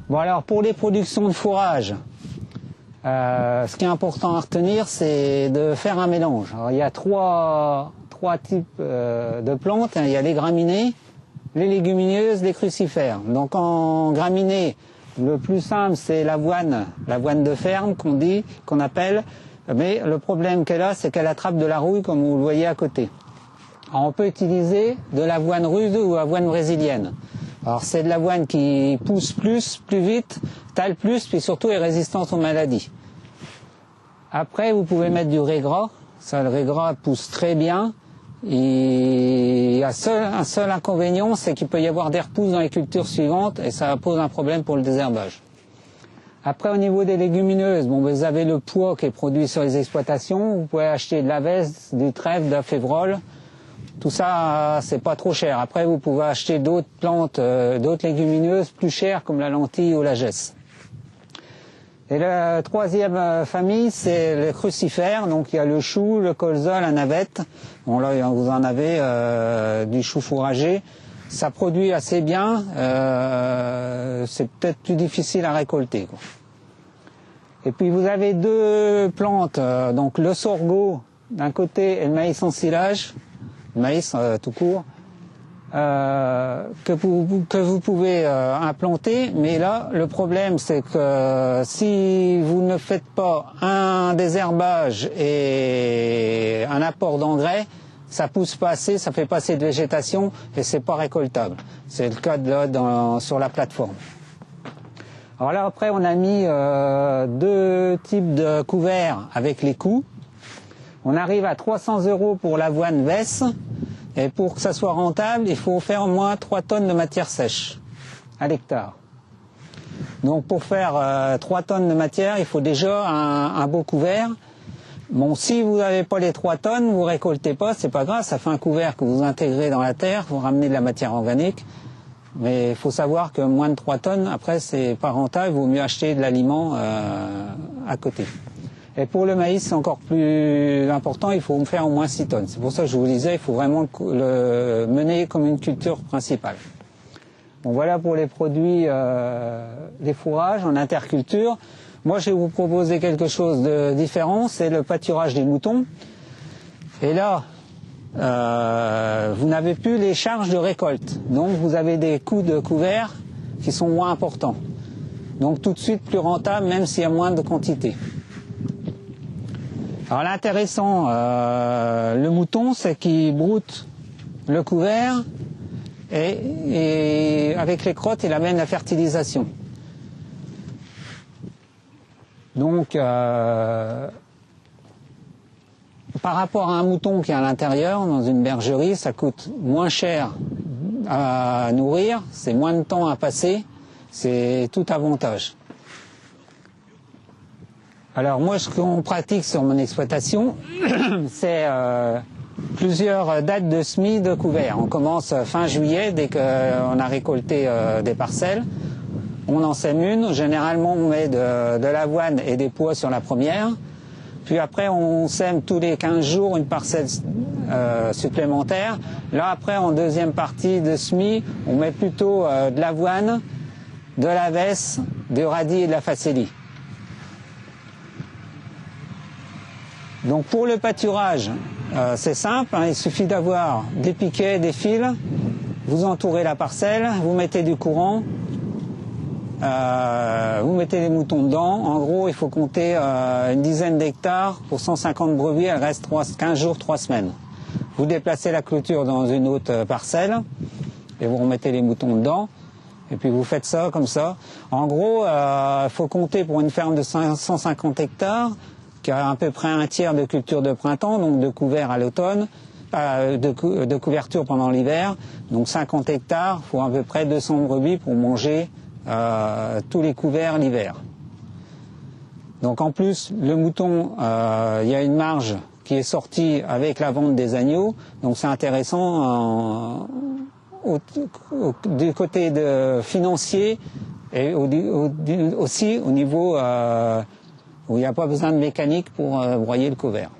Bon alors pour les productions de fourrage, ce qui est important à retenir, c'est de faire un mélange. Alors, il y a trois types de plantes. Il y a les graminées, les légumineuses, les crucifères. Donc en graminées, le plus simple c'est l'avoine de ferme qu'on appelle. Mais le problème qu'elle a, c'est qu'elle attrape de la rouille comme vous le voyez à côté. Alors, on peut utiliser de l'avoine rude ou avoine brésilienne. Alors c'est de l'avoine qui pousse plus vite, tale plus, puis surtout est résistante aux maladies. Après, vous pouvez mettre du raies gras. Ça, le raies gras pousse très bien. Et il y a un seul inconvénient, c'est qu'il peut y avoir des repousses dans les cultures suivantes et ça pose un problème pour le désherbage. Après, au niveau des légumineuses, bon, vous avez le pois qui est produit sur les exploitations. Vous pouvez acheter de la veste, du trèfle, de la févrole. Tout ça, c'est pas trop cher. Après, vous pouvez acheter d'autres plantes, d'autres légumineuses plus chères comme la lentille ou la gesse. Et la troisième famille, c'est les crucifères. Donc il y a le chou, le colza, la navette. Bon là, vous en avez du chou fourragé. Ça produit assez bien. C'est peut-être plus difficile à récolter, quoi. Et puis vous avez deux plantes, donc le sorgho d'un côté et le maïs en silage, le maïs tout court, que vous pouvez implanter. Mais là, le problème, c'est que si vous ne faites pas un désherbage et un apport d'engrais, ça pousse pas assez, ça fait pas assez de végétation et c'est pas récoltable. C'est le cas là sur la plateforme. Alors là, après, on a mis deux types de couverts avec les coups. On arrive à 300 € pour l'avoine vesse. Et pour que ça soit rentable, il faut faire au moins 3 tonnes de matière sèche à l'hectare. Donc pour faire 3 tonnes de matière, il faut déjà un beau couvert. Bon, si vous n'avez pas les 3 tonnes, vous récoltez pas, c'est pas grave, ça fait un couvert que vous intégrez dans la terre, vous ramenez de la matière organique. Mais il faut savoir que moins de 3 tonnes, après, c'est pas rentable, il vaut mieux acheter de l'aliment à côté. Et pour le maïs, c'est encore plus important, il faut faire au moins 6 tonnes. C'est pour ça que je vous disais, il faut vraiment le mener comme une culture principale. Bon, voilà pour les produits des fourrages en interculture. Moi, je vais vous proposer quelque chose de différent, c'est le pâturage des moutons. Et là, vous n'avez plus les charges de récolte. Donc, vous avez des coûts de couvert qui sont moins importants. Donc, tout de suite plus rentable, même s'il y a moins de quantité. Alors l'intéressant, le mouton, c'est qu'il broute le couvert et avec les crottes, il amène la fertilisation. Donc, par rapport à un mouton qui est à l'intérieur, dans une bergerie, ça coûte moins cher à nourrir, c'est moins de temps à passer, c'est tout avantage. Alors moi, ce qu'on pratique sur mon exploitation, c'est plusieurs dates de semis de couvert. On commence fin juillet, dès qu'on a récolté des parcelles. On en sème une. Généralement, on met de l'avoine et des pois sur la première. Puis après, on sème tous les 15 jours une parcelle supplémentaire. Là, après, en deuxième partie de semis, on met plutôt de l'avoine, de la vesse, du radis et de la facélie. Donc pour le pâturage, c'est simple, hein, il suffit d'avoir des piquets, des fils, vous entourez la parcelle, vous mettez du courant, vous mettez les moutons dedans. En gros, il faut compter une dizaine d'hectares pour 150 brebis, elles restent 15 jours, 3 semaines. Vous déplacez la clôture dans une autre parcelle et vous remettez les moutons dedans. Et puis vous faites ça comme ça. En gros, il faut compter pour une ferme de 150 hectares, qui a à peu près un tiers de culture de printemps, donc de couvert à l'automne, de couverture pendant l'hiver. Donc 50 hectares, il faut à peu près 200 brebis pour manger tous les couverts l'hiver. Donc en plus, le mouton, il y a une marge qui est sortie avec la vente des agneaux, donc c'est intéressant du côté financier et aussi au niveau où il n'y a pas besoin de mécanique pour broyer le couvert.